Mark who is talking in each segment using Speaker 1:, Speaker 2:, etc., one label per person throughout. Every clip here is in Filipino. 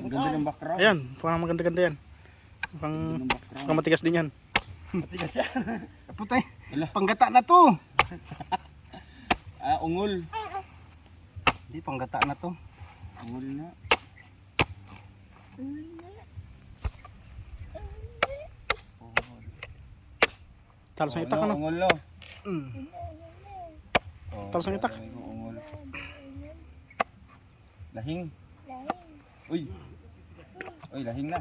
Speaker 1: Ganda ng background.
Speaker 2: Ayan, parang maganda-ganda yan. Pang matigas din yan.
Speaker 1: Matigas yan.
Speaker 3: Putay, panggata na to.
Speaker 1: Ungol.
Speaker 3: Hindi, panggata na to.
Speaker 1: Ungol na.
Speaker 2: Talos ang itak ano?
Speaker 1: Ungol no.
Speaker 2: Talos ang itak.
Speaker 1: Ungol. Lahing. Uy. Uy, lahing na.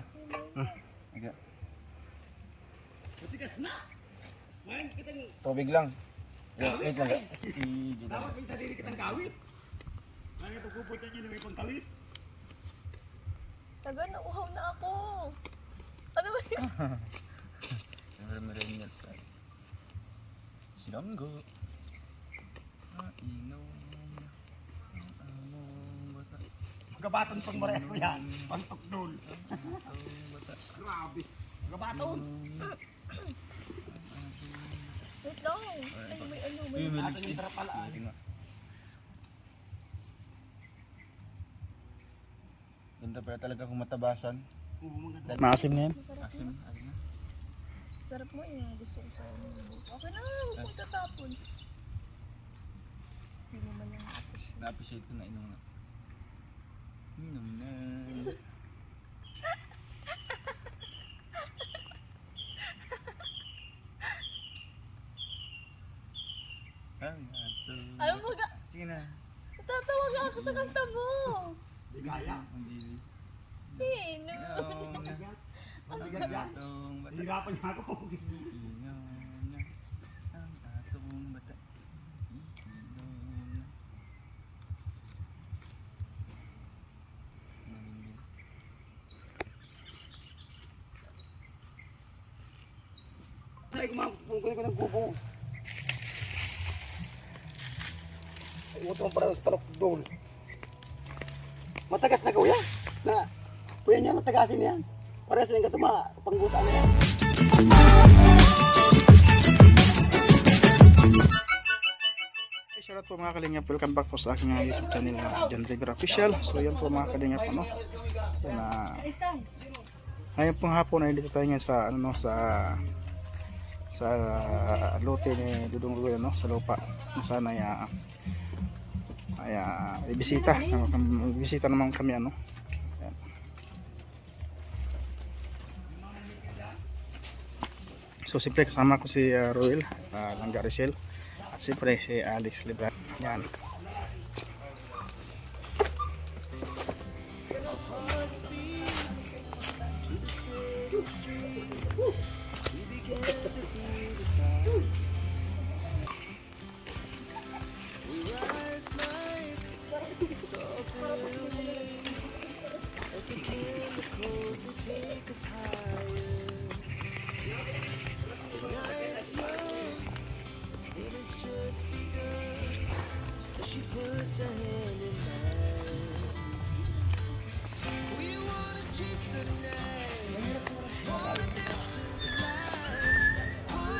Speaker 1: Okay. Tubig lang. Wait lang.
Speaker 4: Taga, nauhaw na ako. Ano ba yun?
Speaker 1: Silanggo. Inom.
Speaker 3: Magabaton pang mareho yan. Pantokdol. Grabe. Magabaton.
Speaker 4: Wait lang. Ay, may ano, may
Speaker 3: Ato yung tara pala.
Speaker 1: Ganda pala talaga kung matabasan.
Speaker 2: Maasim na yan.
Speaker 1: Asim. Asim na.
Speaker 4: sarap mo eh. Gusto ko sa okay na, huwag mong tatapon. Hindi mo man lang appreciate.
Speaker 1: Na-appreciate ko na inom na. Inom na.
Speaker 4: Alam mo ka,
Speaker 1: Sige na.
Speaker 4: tatawag ako sa kanta mo.
Speaker 3: Di kaya.
Speaker 4: Sino?
Speaker 1: Ang atong bata.
Speaker 3: Hirapan niya ako.
Speaker 1: Inom na. Ang atong bata. Inom na.
Speaker 3: Ay, kumangkunin ko ng kubo. Ay, utong para sa talokdol. Matagas na kuya. Na, kuya niya matagasin yan. Para sa yung katuma, pangguta na yan.
Speaker 2: Shoutout po mga kalingap, welcome back po sa aking YouTube channel na John Rivera Official. So yan po mga kalingap, ano, ngayon pong hapon ay dito tayo ngayon sa ano, sa lote ni Dudong Ruel, no, sa lupa kung saan ay ibisita naman kami, ano. Ayan. So siyempre kasama ko si Ruel Langga Rachel at siyempre si Alex Libran. Yan.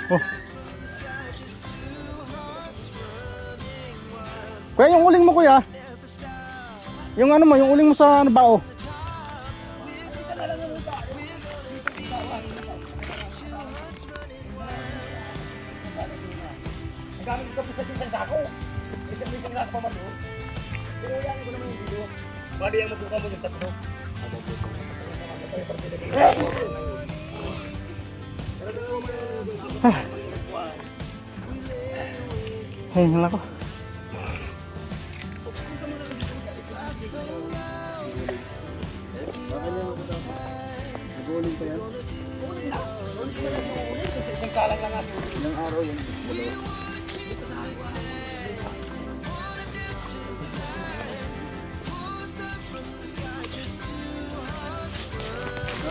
Speaker 2: Oh. Kuya, yung uling mo kuya. Yung ano mo, yung uling mo sa ano bao.
Speaker 3: Gamit ko sa isang sako. Isang sako pa mato. Pero yan ko naman yung video. Bali ang mabuka mo yung tatlo.
Speaker 2: Ay, hala ko.
Speaker 1: Naguling pa yan.
Speaker 3: Isang kalang lang natin.
Speaker 1: Ilang araw yan.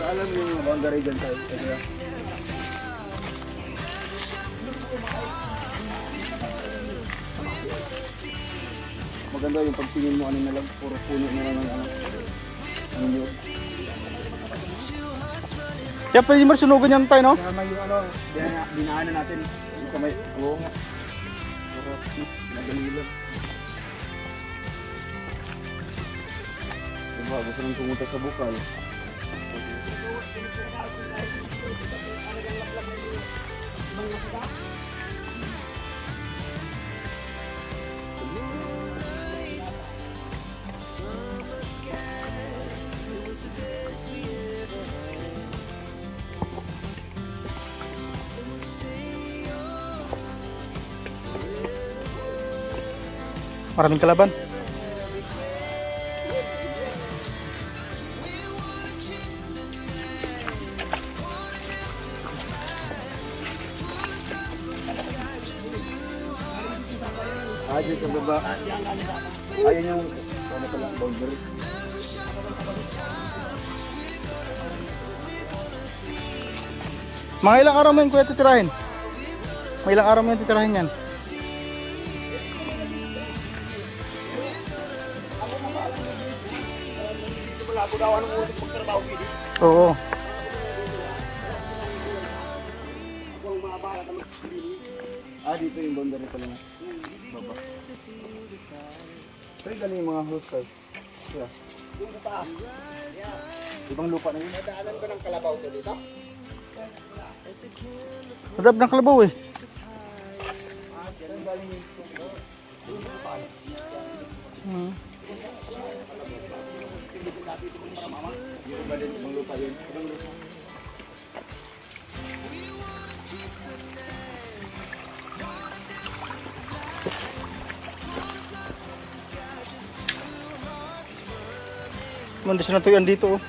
Speaker 1: Alam niyo yung banggaray dyan tayo. Kaya maganda yung pagtingin mo ano na lang, puro puno na lang ng ano yun.
Speaker 2: Kaya pwede mo sunugan yan tayo, no?
Speaker 1: Kaya may yung ano, binaanan natin. Yung kamay, oo nga. Puro, nagalilo. Wah, gusto nang pumunta sa bukal.
Speaker 2: Maraming kalaban.
Speaker 1: Ah, dito sa baba. Ayun yung, ano pala, boundary.
Speaker 2: Mga ilang araw mo yung kuya titirahin? Mga ilang araw mo yung titirahin yan?
Speaker 3: Malabo daw anong oras magtrabaho dito.
Speaker 2: Oo.
Speaker 1: Ah, dito yung boundary pala na. Baba. Pero galing yung mga hostels. Yeah.
Speaker 3: Yung sa taas.
Speaker 1: Ibang lupa na yun.
Speaker 3: Nadaanan ba ng kalabaw to dito?
Speaker 2: Madab ng kalabaw eh. Hmm.
Speaker 1: Ibang lupa yun.
Speaker 2: Manda siya natuyuan dito oh.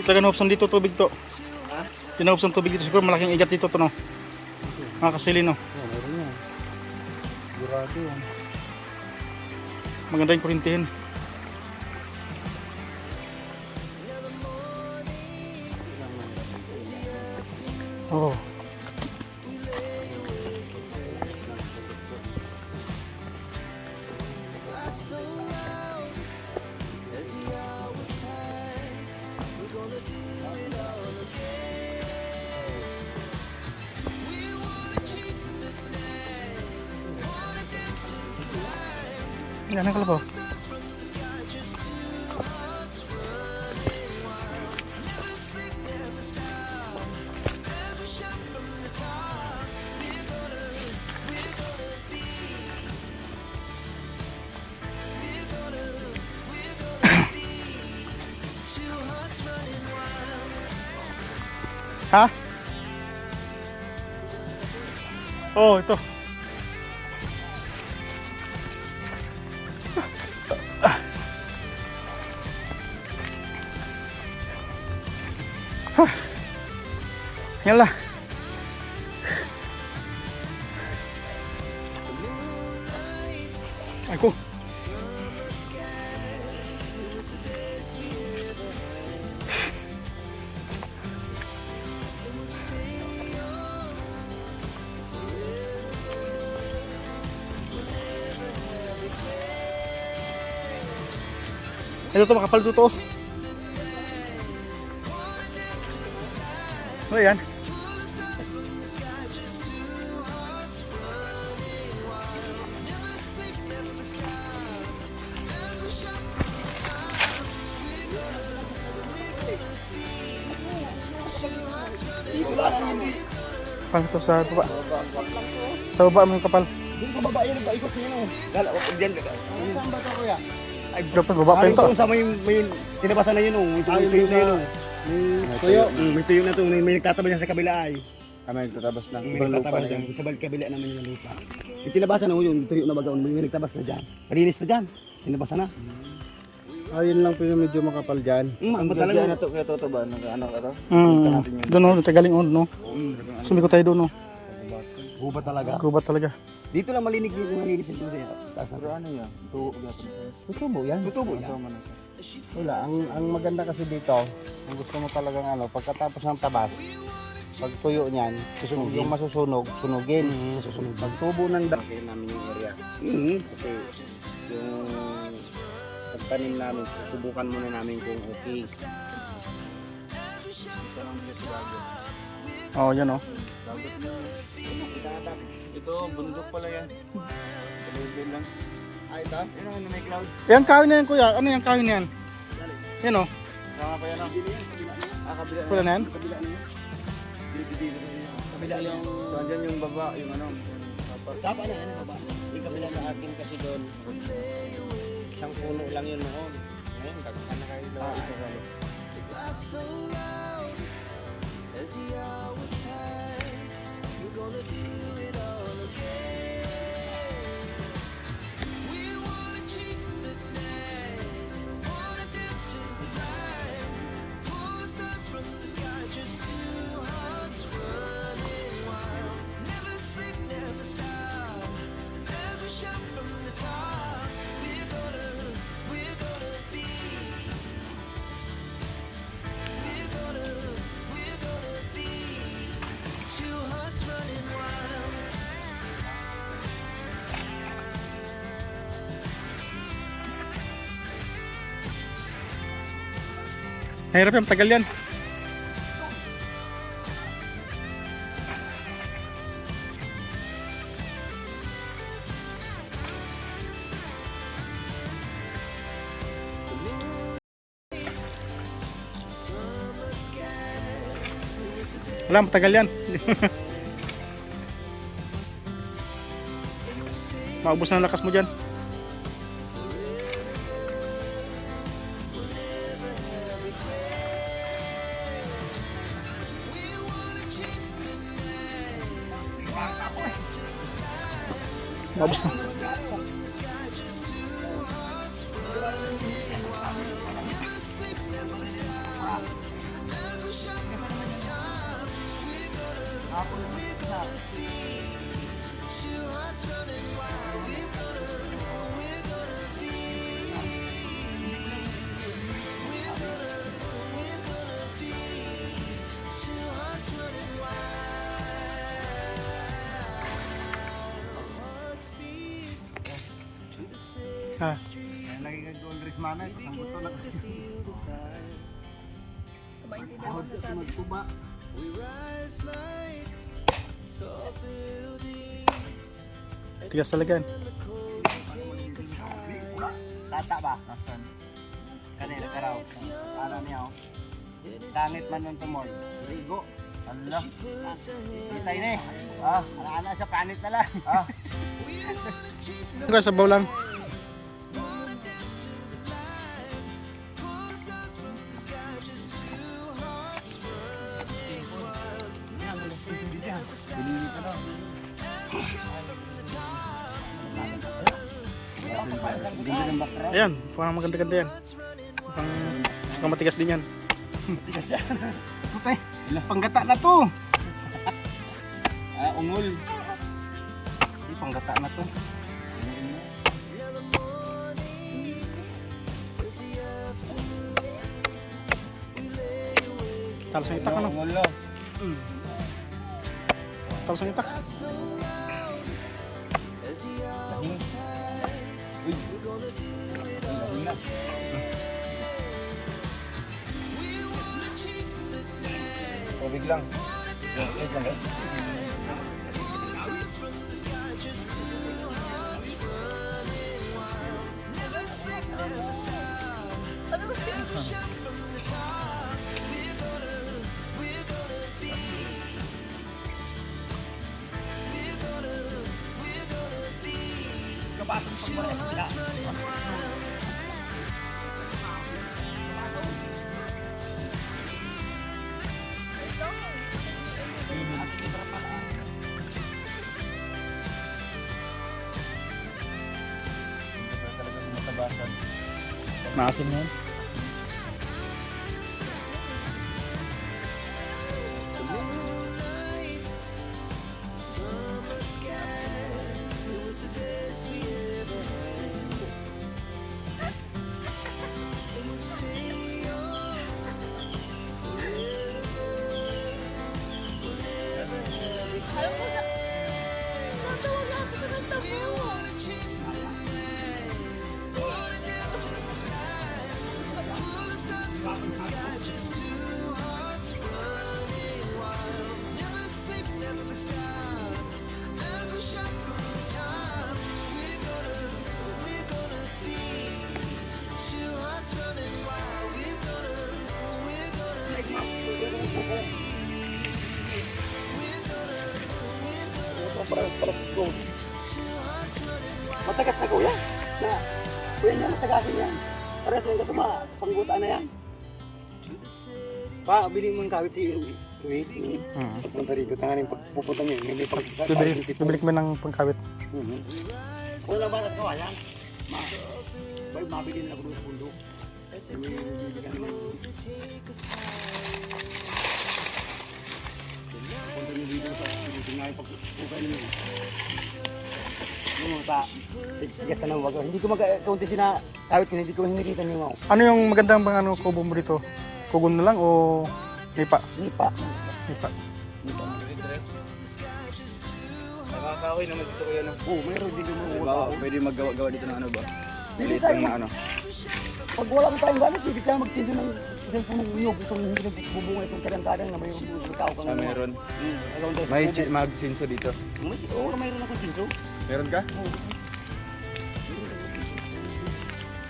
Speaker 2: Talaga nahupsan dito tubig to.
Speaker 1: Ha?
Speaker 2: Pinahupsan tubig dito. Siguro malaking igat dito to no. Mga kasili no.
Speaker 1: Oh, meron yan. Burado yan.
Speaker 2: Maganda yung kurintihin. Oh. Yan ang kalabaw. Ha? Oh, ito. Yan lah. Aku. Ito to makapal dito. Oh yan. Kapal ito sa baba. Sa baba mo yung kapal.
Speaker 3: Doon sa baba yun, paikot niyo no. Dala, diyan.
Speaker 1: Saan ba ito kuya?
Speaker 3: Ay,
Speaker 2: Dapat baba pa
Speaker 3: ayun
Speaker 2: ito.
Speaker 3: to sa may tinabasan na yun oh. May tuyo na yun oh.
Speaker 1: May tuyo.
Speaker 3: May tuyo na to, may nagtatabas yan sa kabila ay.
Speaker 1: Kami nagtatabas ng
Speaker 3: May
Speaker 1: ibang lupa
Speaker 3: nagtatabas
Speaker 1: na
Speaker 3: dyan,
Speaker 1: yun.
Speaker 3: sa kabila naman yung lupa. Yung tinabasan na yun, tuyo na baga, may nagtabas na dyan. Kalinis na dyan, tinabasan na.
Speaker 1: Ayun lang po yung medyo makapal dyan.
Speaker 3: Ang
Speaker 1: Ang
Speaker 3: talaga.
Speaker 1: na to, kaya to ba? Ano ka to?
Speaker 2: Doon no, tagaling on no. Sumiko tayo doon no.
Speaker 3: Guba talaga.
Speaker 2: Gubat talaga.
Speaker 3: Dito lang malinig yung malinis yung tuyo. Taas na.
Speaker 1: Pero ano yan? Tuo yan.
Speaker 3: Tutubo yan. Tutubo yan.
Speaker 1: Kasama na siya.
Speaker 5: Wala, ang maganda kasi dito, kung gusto mo talagang ano, pagkatapos ng tabas, pag tuyo niyan, yung masusunog, sunugin. Pag tubo ng dami namin yung area. Kasi yung pagtanim namin, subukan muna namin kung okay.
Speaker 2: Oh, yan oh.
Speaker 1: Dagat na. Ito, bundok pala yan. Level lang. Ah, ito? Yun ang may clouds.
Speaker 2: Yan kahoy na yan kuya. Ano yung kahoy na yan? Yan o.
Speaker 1: Sama pa yan ang. Ah, kabila na.
Speaker 2: Pula na yan?
Speaker 1: Kabila na yan. Kabila yung. Diyan yung baba, yung ano.
Speaker 5: Tapa na yan, baba. Hindi kabila sa akin kasi doon. Isang puno lang yun noon. Ngayon, kagkan na kayo doon.
Speaker 1: Isa ka.
Speaker 2: Hirap yan, tagal yan. Wala, matagal yan. Maubos na ang lakas mo dyan. Maubos na. Ah,
Speaker 5: Naging gold rig mana, ang buto na.
Speaker 4: Maintindihan mo sa sabi.
Speaker 5: Magtuba.
Speaker 2: tigas talaga yan.
Speaker 5: Tata ba? Kanina karaw. Ano niya oh. Langit man nun tumoy. Rigo. Allah. Kitay ni. Ah, ana sa panit na lang. Ah.
Speaker 2: Tira, sabaw lang. Ayan, parang maganda-ganda yan. Mukhang matigas din yan.
Speaker 5: Putay, panggata na to.
Speaker 1: Ungol.
Speaker 5: Hindi panggata na to.
Speaker 2: Talos ang itak ano?
Speaker 1: Ungol lo.
Speaker 2: Talos ang itak.
Speaker 1: Uy. Lahing na. Tubig lang. Tubig lang eh.
Speaker 4: Ano ba siya?
Speaker 3: Kapatong pagmamahal sila.
Speaker 4: Ito.
Speaker 1: Talagang matabasan.
Speaker 2: Maasim yan.
Speaker 4: Alam mo na. Natawa na ako sa nagtabo.
Speaker 3: para ko. Matagas na kuya. Na, kuya niya matagasin yan. Para sa yung katuma, panggutaan na yan. Pa, bili mo ng kawit si Wait. Punta rito, tanganin pagpupunta niyo. Hindi pa
Speaker 2: Bibili kami ng pangkawit.
Speaker 3: wala ba nagawa yan? Mabili na ako ng pundo. Punta niyo dito sa tingay pagpupukay niyo. Tigas ka na wag. Hindi ko mag-kaunti sina kawit kasi hindi ko hinirita niyo mo.
Speaker 2: Ano yung magandang bang ano kubo mo dito? Kugon na lang o nipa?
Speaker 3: Nipa.
Speaker 2: Nipa.
Speaker 1: Nakakahoy naman dito kuya no.
Speaker 3: Oo, mayroon din yung mga
Speaker 1: Baka pwede maggawa dito ng ano ba? Nilitang na ano.
Speaker 3: pag wala mo tayong gamit, hindi tayo magtindo ng isang punong nyug. Itong hindi nagbubunga itong kadang-kadang na mayroon mga tao kang
Speaker 1: Meron.
Speaker 3: May
Speaker 1: May mag-sinso dito.
Speaker 3: Oo, mayroon akong tinso.
Speaker 1: Meron ka?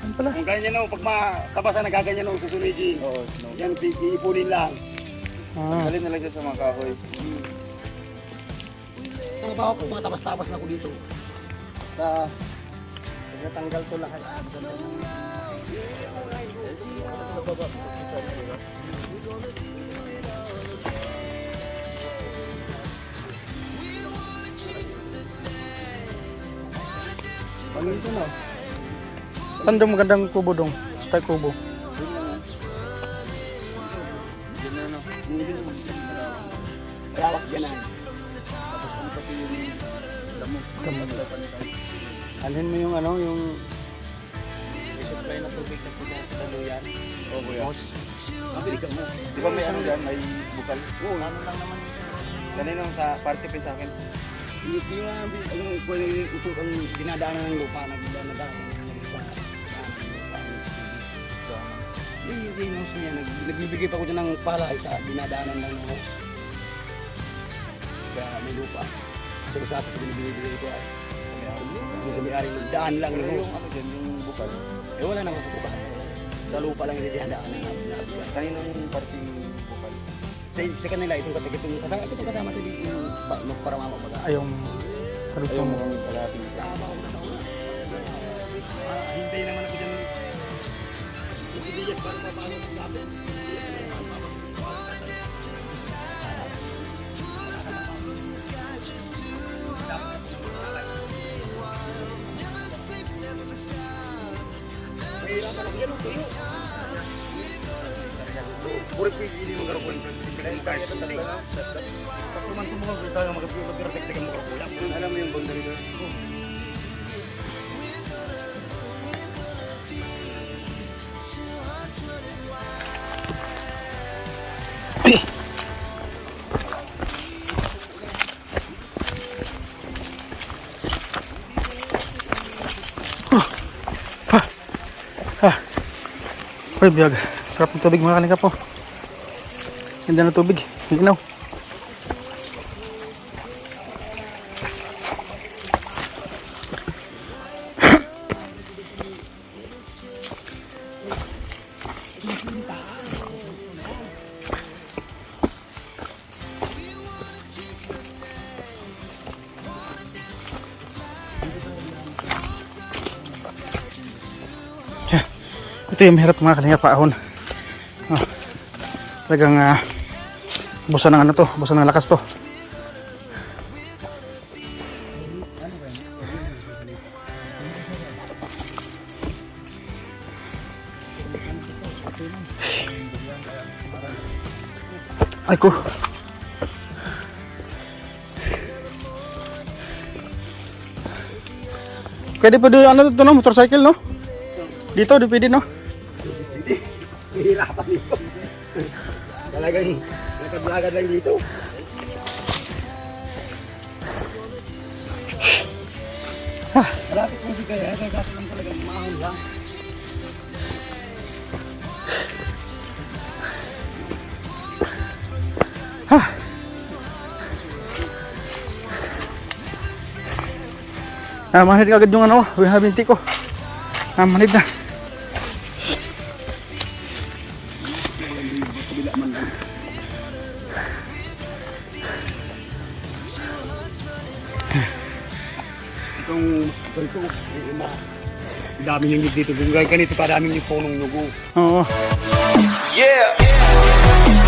Speaker 3: Ang ganyan no, pag matabasan na gaganyan no, susunigin.
Speaker 1: Oo.
Speaker 3: Yan, iipunin lang.
Speaker 1: Tanggalin na lang siya sa mga kahoy.
Speaker 3: Ang bawa ko, mga tabas-tabas na ko dito.
Speaker 5: Basta, pagkatanggal ko lahat.
Speaker 3: Ano ito no?
Speaker 2: Saan daw magandang kubo dong? Style kubo.
Speaker 3: Lalak ganan.
Speaker 5: Alhin mo yung ano, yung
Speaker 3: Supply na tubig na pinaluyan.
Speaker 1: Oo kuya.
Speaker 3: Mabili ka mo.
Speaker 1: Di ba may ano dyan? May bukal?
Speaker 3: Oo, ano lang naman.
Speaker 1: Kanina sa party pa sa akin.
Speaker 3: Yung ang dinadaanan ng lupa, nagdadaanan ng lupa. Hindi mo siya, nagbibigay pa ko dyan ng palay sa dinadaanan ng lupa. Kaya may lupa. Kasi sa akin, binibigay ko ay yung may-ari daan lang
Speaker 1: Pero
Speaker 3: no?
Speaker 1: yung ano dyan, yung bukal.
Speaker 3: Eh wala naman sa lupa. Sa lupa lang yung dinadaanan ng
Speaker 1: Kaninang party bukal?
Speaker 3: sa kanila, itong kasama sa dito yung magparamama pa.
Speaker 2: Ayong karugtong
Speaker 1: Ayaw
Speaker 2: mo.
Speaker 1: mo kami palati.
Speaker 3: Hintay naman ako dyan. Magbibiyak para paano sa amin. Puri ko hindi mo karoon ng kaya sa tali. Pagkuman ko mga tayo magpipirtek mo karoon.
Speaker 1: Alam mo yung boundary doon?
Speaker 2: Uy, biyag. Sarap ng tubig mga kalinga po. Ganda ng tubig. Linaw. Ito yung mahirap mga kalinga paahon. Talagang busa ng ano to, busa ng lakas to. Ay ko. Pwede pa doon ano to no, motorcycle no? Dito di pwede no?
Speaker 3: Hihirapan dito. Talagang nakadlagad lang dito. Malapit mo si kaya, kaya kaso lang talagang maahon lang.
Speaker 2: Manhid agad yung ano, binti ko. Manhid na.
Speaker 3: Itong ganito, dami yung dito. Ganito kadaming yung punong nugo.
Speaker 2: Oo.
Speaker 6: Yeah.